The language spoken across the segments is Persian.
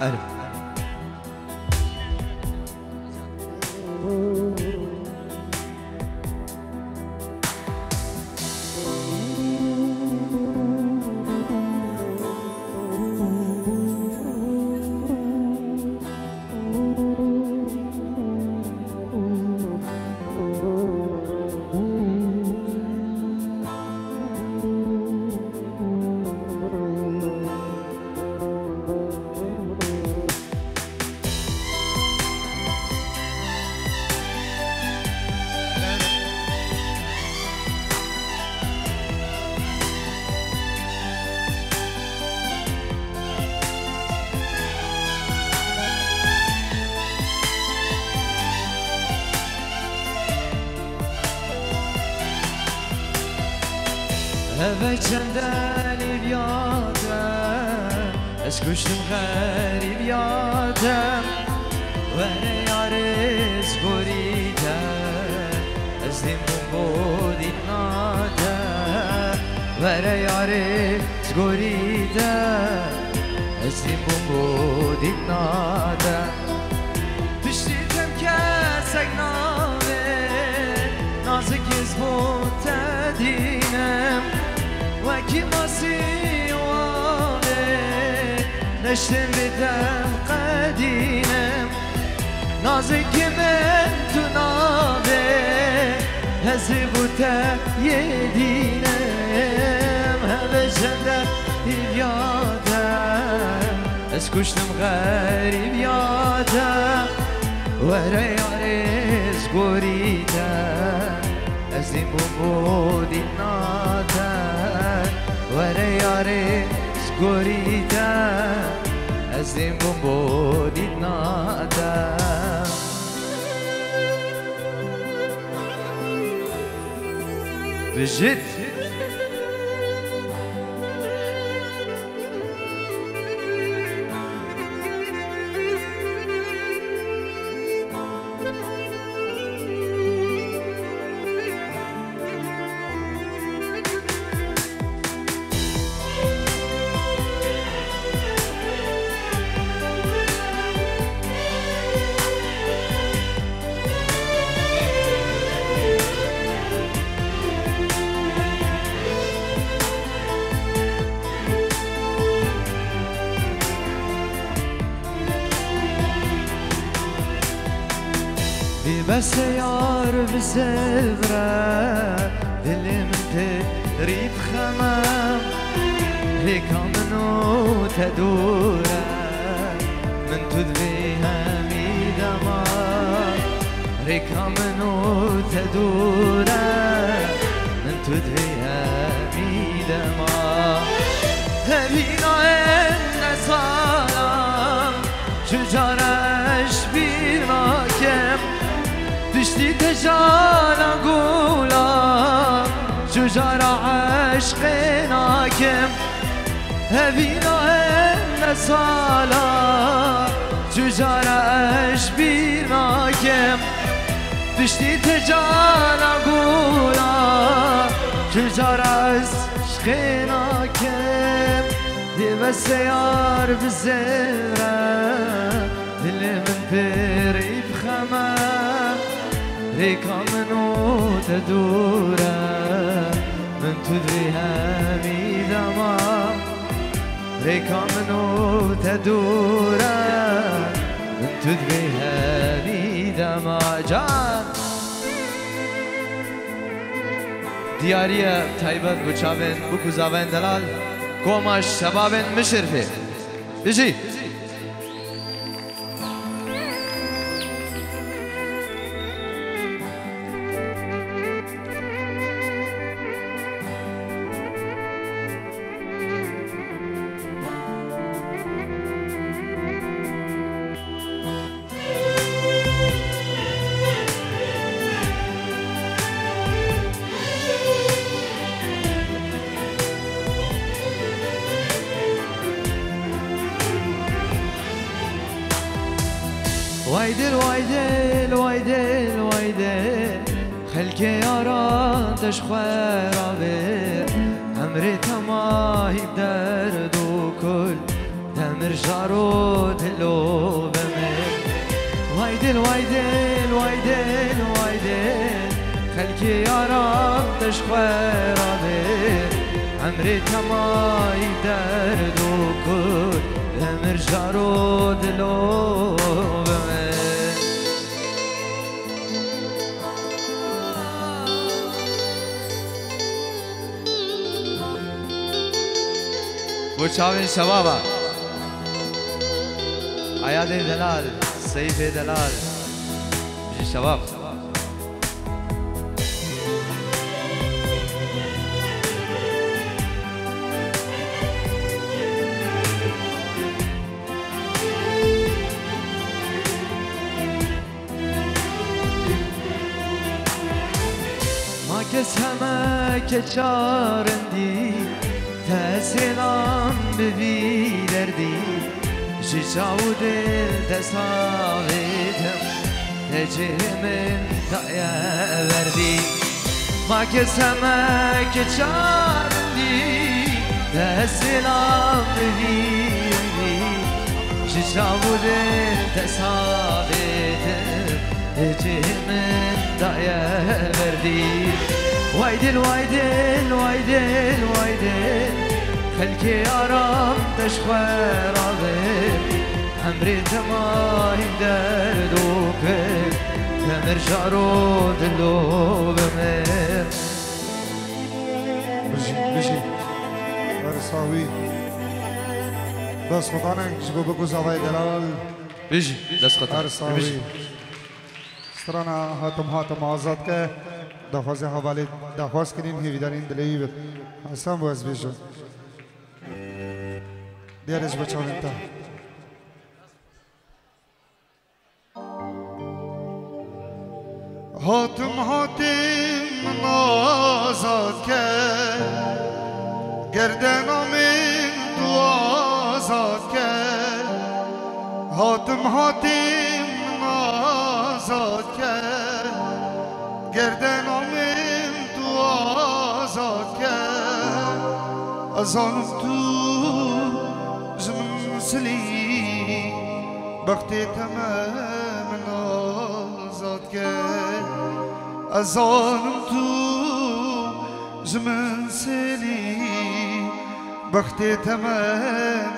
أرب هذا چندانی بیادم از کشتم غریب یادم وره یارز بریدم از دیم بودی نادم وره یارز بریدم از دیم بودی نادم پشتیدم که سگنامه نازک از متدینم وکی ماسی وانه نشتم بدم قدینم نازک من تو نابه هزی بوده یدینم همه جنده یادم از کشتم غریب یادم وره یارز بریدم از این بودی نادم وره یارز بریدم از این بودی نادم بجد بس یار بسفره دل من تریب خمم ریکا منو تدوره من تو دوی همیدم ریکا منو تدوره من تو دوی همیدم همینا نسالم شجارش بیر ماکم دشتی تجانا قولا شجارة عشق ناكم هبينا النسالة شجارة عشق ناكم دشتی تجانا قولا شجارة عشق ناكم دي بس يار بالزرة دل من بري بخمام ريكا منو تدورا من تدري همي دما ريكا منو تدورا من تدري همي دما جان ديارية تايبت بوچاوين بوكوزاوين دلال قوماش شبابين مشرفه بيجي وایدل وایدل وایدل وایدل خلک یاران تشخوار بر امر تماهی درد و کل دم همر جارو دلو بمر وای دل وای دل خلکی یارم تشخوراده عمری تمای درد و کل همر جارو دلو بمر بوچاوین شبابا عیاد دلال سیف دلال بجی شباب ما کس همه که چارندی تسلام ببی دردی شیشاو دل تساویدم نجه من تایا وردی ما کس همه که چارندی تسلام ببی شیشاو دل تساویدم نجه من تایا وردی وای دل خلکی آرام تشخوار آبه عمری تمای درد و کل تمر جارو دلو بمر بجی برساوی بس خطانه جبو بگو زوای دلال بجی دست خطا برساوی سترانا هاتم آزاد که دفاز حوالی دفاز کنین هیویدارین دلیوی بید حسن باز بیشون دیارش بچانین تا هاتم آزاد که گردن آمین تو آزاد که هاتم آزاد که گردن آمین تو آزاد که از آنم تو زمین سلی وقتی تمام آزاد که از آنم تو زمین سلی وقتی تمام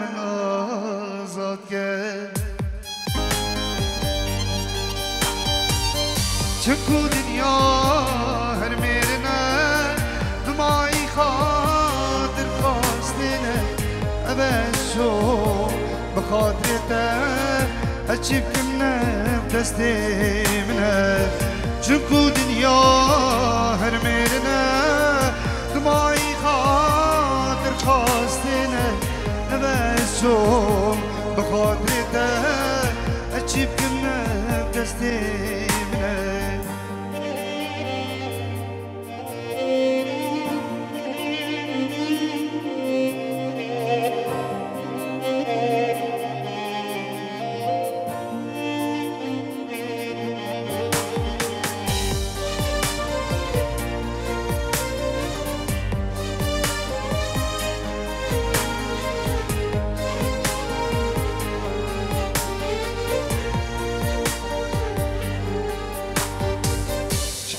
آزاد که چکو دنیا هر میرنه دمایی خاطر خواستینه ابشو بخاطرته اچیب کنه دستی منه چکو دنیا هر میرنه دمایی خاطر خواستینه ابشو بخاطرته اچیب کنه دستی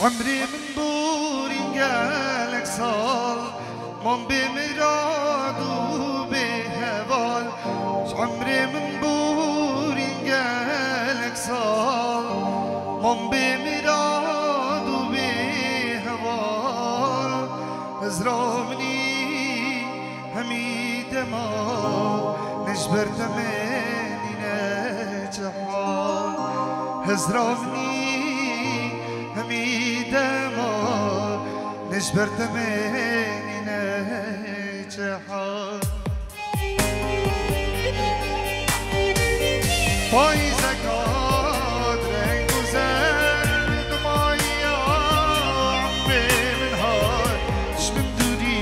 عمري من بورين قالك صال من بمراد وبهوال عمري من بورين قالك صال من بمراد وبهوال ازرامني هميد ما نجبرت مني نجحال ازرامني هميدما نجبرت مني نجحال پاییزه قادرن گذرد مایام به منهای دشمن دوری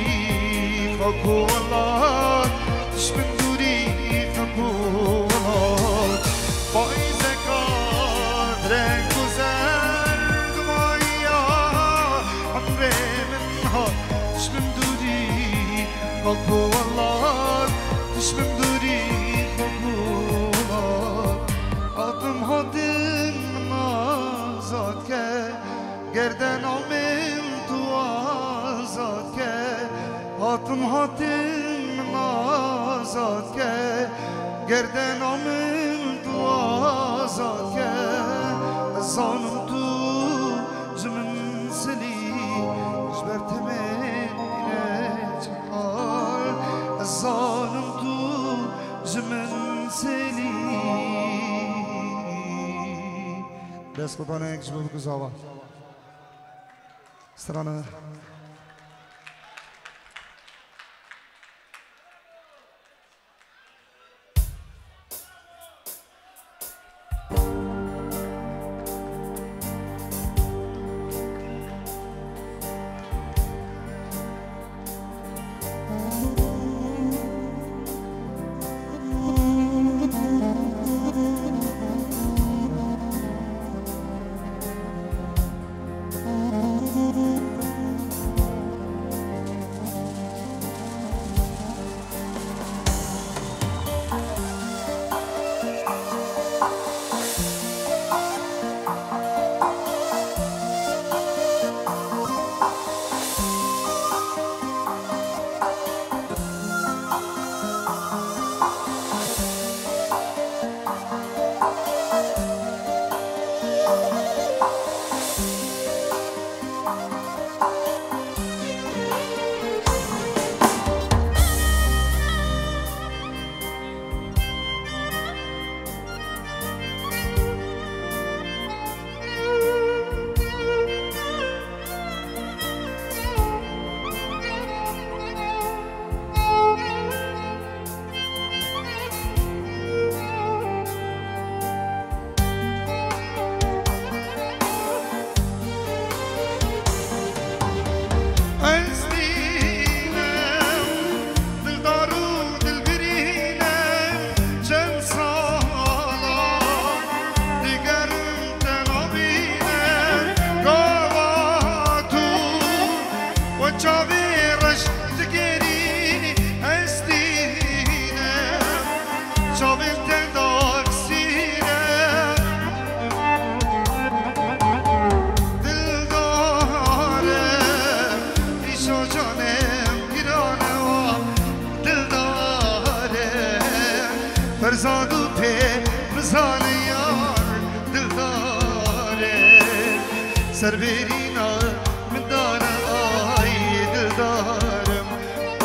خاکو والله دشمن دوری خاکو والله پاییزه قادرن گذرد مایام به منهای دشمن دوری خاکو والله دشمن دوری خاکو گردن آمین تو آزاد که هاتم هاتم آزاد که گردن آمین تو آزاد که زانم تو زمین سلی جبرت من اینه چهار زانم تو زمین سلی دست بطانه یک جبه بگذاوه سترانه فرزادو پی مزال یار دلداره سر بیرینا من داره آی دلدارم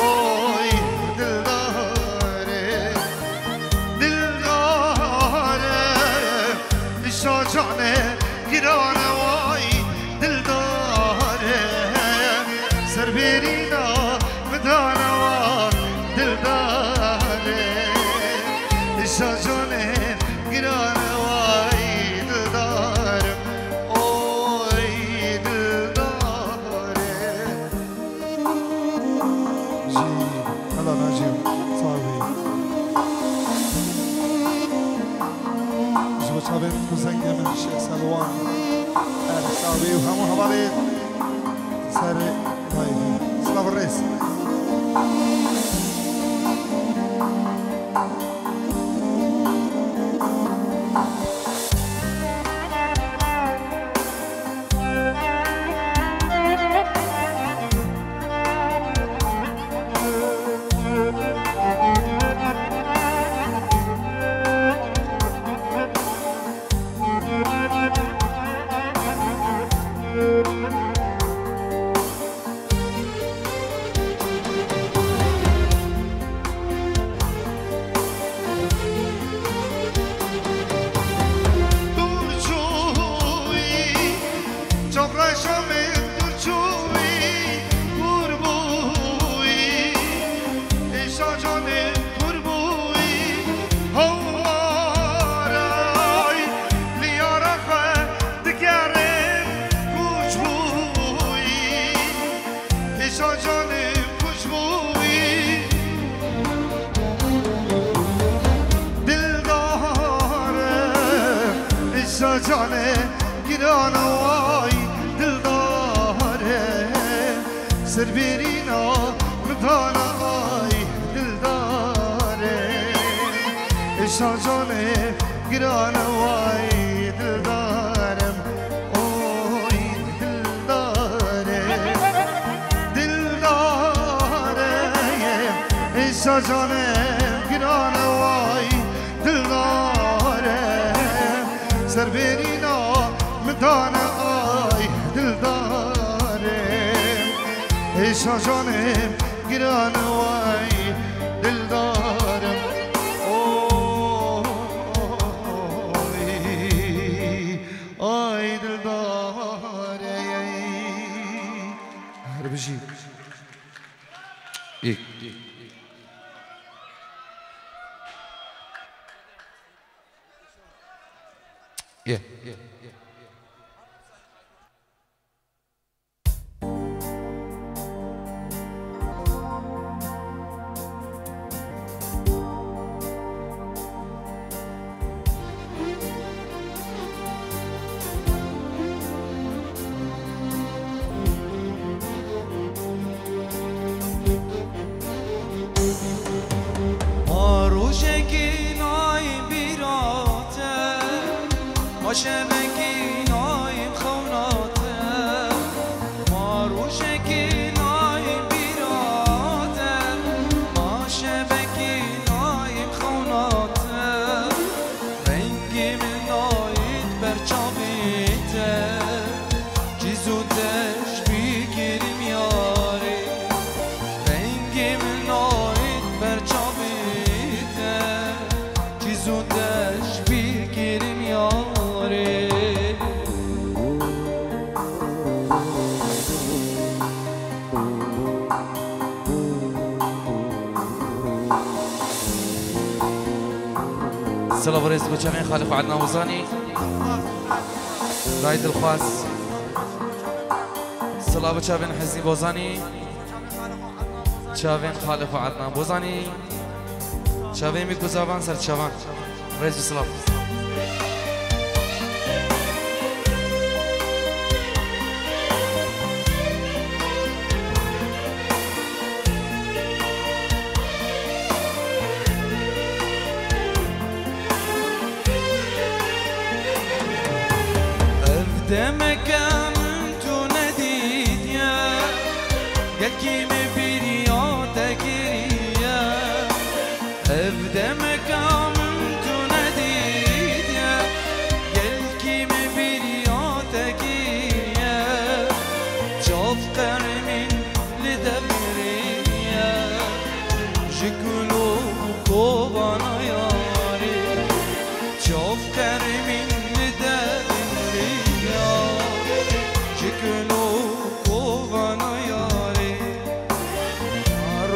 آی دلداره دلداره نشا جانه گرانه آی دلداره سر بیرینا من داره آی دلداره شجونه گرانه وای دلدارم اوی دلداره جی هلا نجیم صاحبی جو چابین کوزنگ من شیخ سلوان صاحبی و همون حوالی سر پایین سلام الرئیس جانه گران وای دلداره سر بیرینا مدان وای دلداره عشا جانه گران وای دلدارم اوی دلداره ایسا جانم گران وای دلدارم سر برینا مدان آی دلدارم ایسا جانم گران وای دلدارم آی دلدارم هر بجی یک شبکی نایم خوناته ما روشکی نایم بیراته ما شبکی نایم خوناته رنگی من ناید برچابیته جیزودش بگیریم یاری رنگی من ناید برچابیته جیزودش بگیریم یاری صلاة برئيس بوجامع خالق وعدنا وزاني رايد الخواس صلاة بوجامع حزني بوزاني شافين خالق وعدنا بوزاني شافين ميكو زابان سر شافان رئيس بصلاة دمكان تو ندید یا یکی میبینی آتگیریه دمكان تو ندید یا یکی میبینی آتگیریه جاف قرمین لدبریه جکلو کوبانا یاری جاف قرمین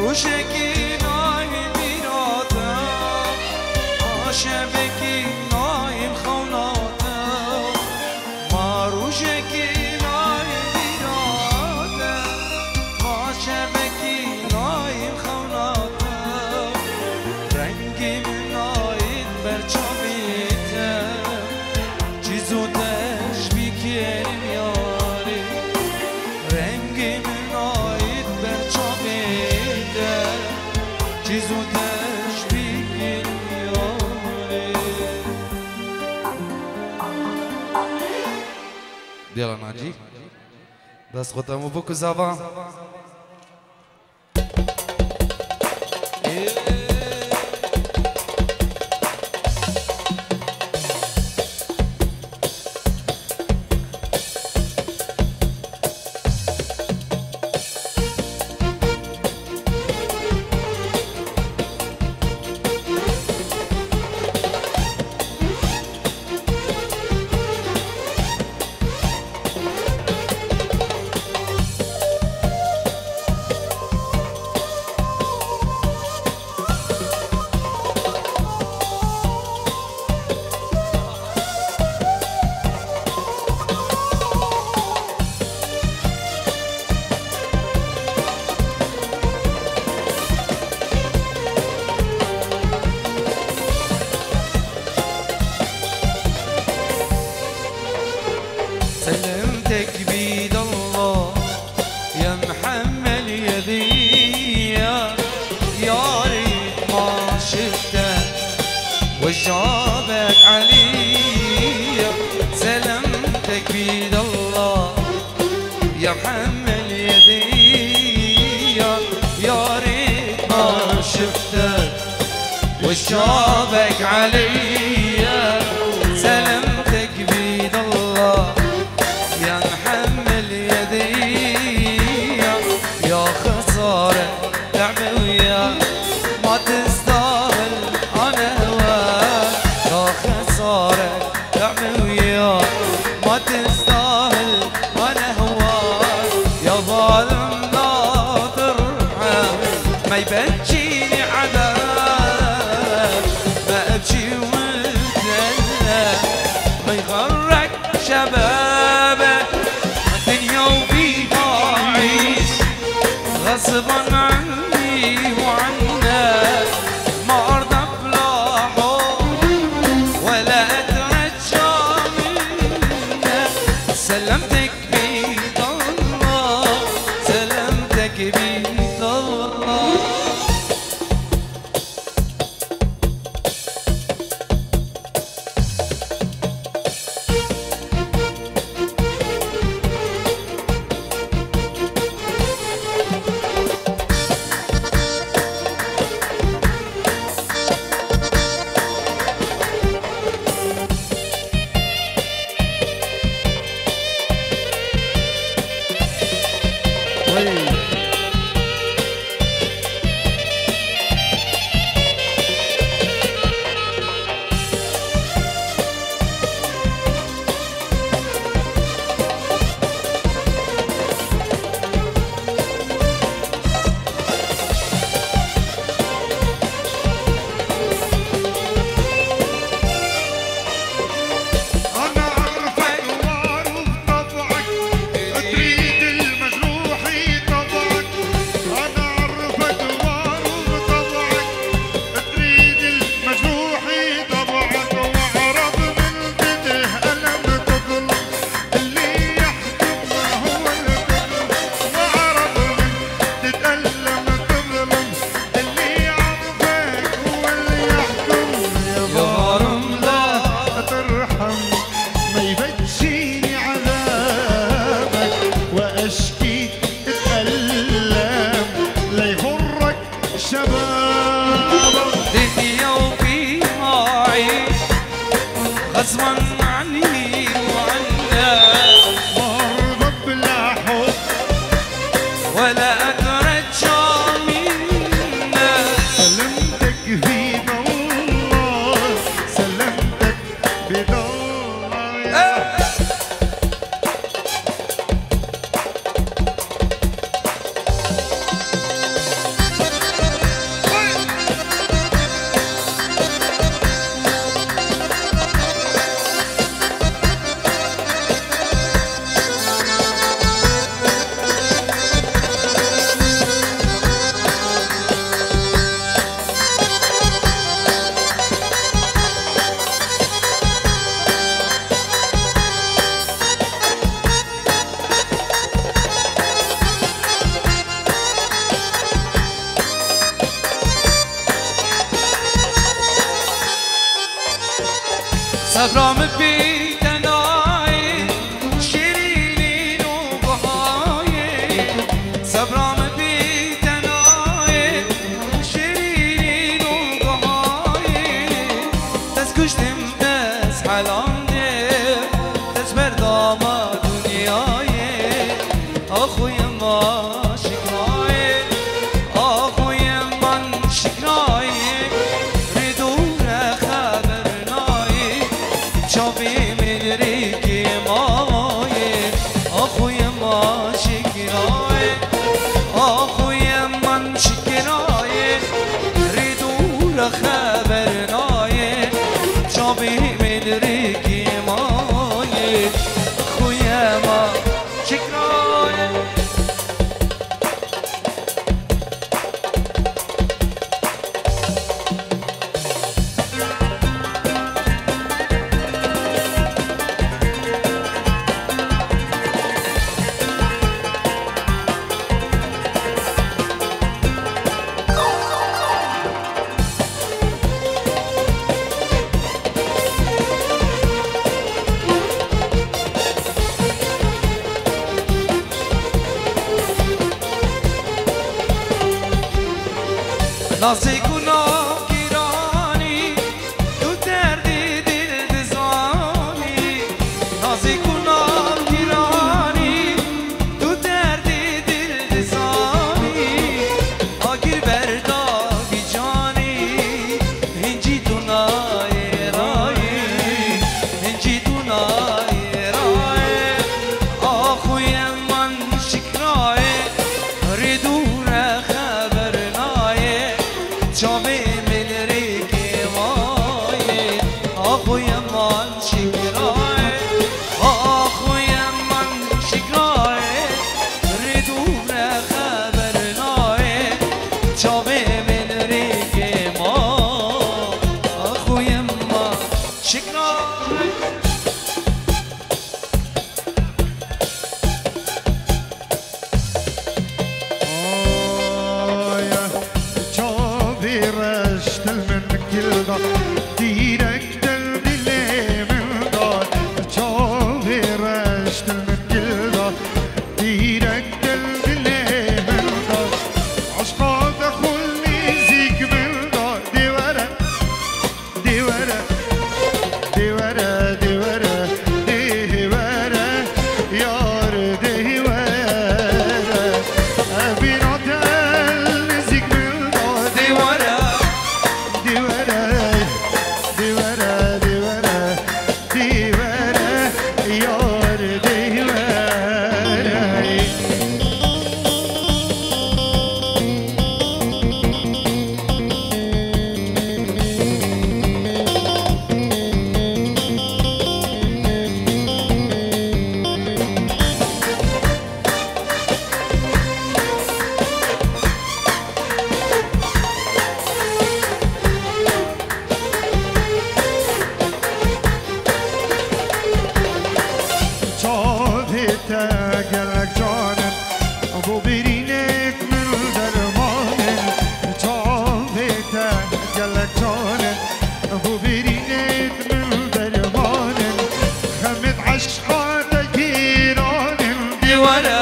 روشکی نایم بیراته ما شبکی نایم خوناته ما روشکی نایم بیراته ما شبکی نایم خوناته رنگی من ناید برچابیته چیزو دش بیکریم یاری رنگی من ناید برچابیته چیزو تشبیه میاره دیالا ناجی دست خودمو بکو زبان وجابك علي سلامتك بيد الله يا محمل يدي يا ريت ما شفتك وشابك عليا سلمتك بيد الله يا محمل يدي يا خسارة لعبة وياك ما تستاهل أنا هواك يا خسارة لعبة وياك ما تستاهل أنا هواك يا ظالم لا ترحم ما يبجيني عذاب ما أبكي ومتدلى ما يغرك شبابك الدنيا وفيها عيش غصبا عني وعنك ما أرضى بلا حب ولا أترجى منك سلمتك بيد الله سلمتك بيد الله غصبا عني وعنك مرضى بلا حب ولا أترجى منك سلمتك بيد الله سلمتك بيد الله صبرا مبيت ناي شيرين وبهاي صبرا مبيت ناي شيرين وبهاي تسكش تمدس حلاني تسبر داما دنياي أخويا ما شكراي أخويا من شكراي شافي من ريكي ماي أخويا ما شكراي أخويا من شكراي ريدو خبرناي شافي من ريكي ماي أخويا ما شكراي نازی گناه گیرانی تو دردی دل دزانی نازی گناه گیرانی تو دردی دل دزانی آگیر برداگی جانی هنجی دونای رایی هنجی دونای رایی آخوی من شکرای ردور خبر نای جامع من ریگی وای آخوی من شکرای آخوی من شکرای ردور خبر نای جامع من ریگی ما آخوی من شکرای ديرك دل دلي من دار جاوي رشت المنكل دار ديرك دل دلي من دار عشقا دخلني زيك من دار ديورة ديورة ديورة ديورة ديورة يار ديورة أبي نطل زيك من دار ديورة قلك جانم ابو برينك من درمانم جاويته قلك جانم ابو برينك من درمانم خمد عشقاتك جيرانم ديورة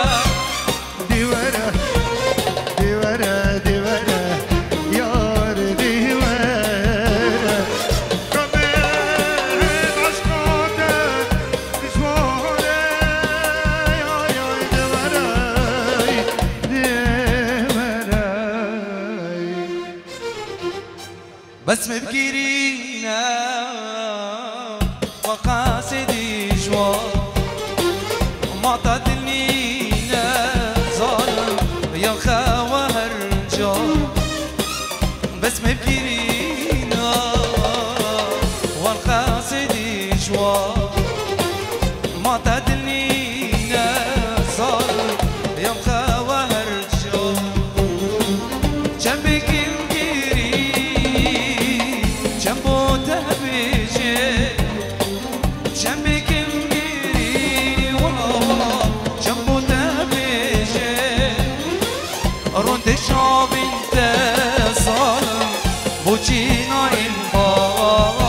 ديورة ديورة ديورة يار ديورة خمد عشقاتك جيرانم بس مبكيرينا وقاصدي جوار معتدلينا ظالم يا خاوة هرجار بس مبكيرينا وقاصدي جوار معتدلينا ظالم يا خاوة هرجار جنبك شاب انت صالم بوچينا انفاق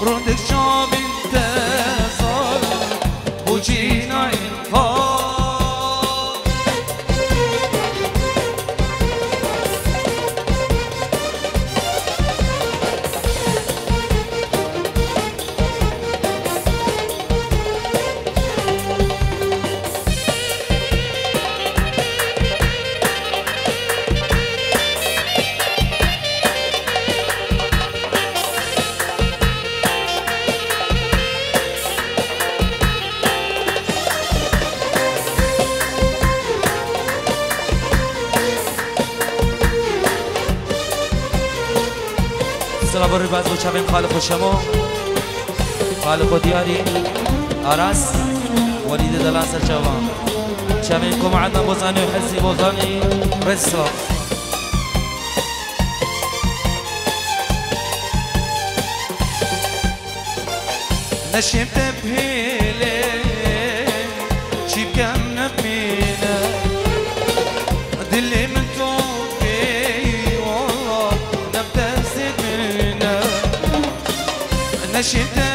روندك شاب انت صالم بوچينا انفاق سلام بر باز بچم خالق شما خالق دیاری آراس ولید دلان سر جوان شامل کم عدم بزانی و حسی بزانی رسا نشمت بهيلي شي كم نبينا دلي من توقي والله نبتسد منا نشمت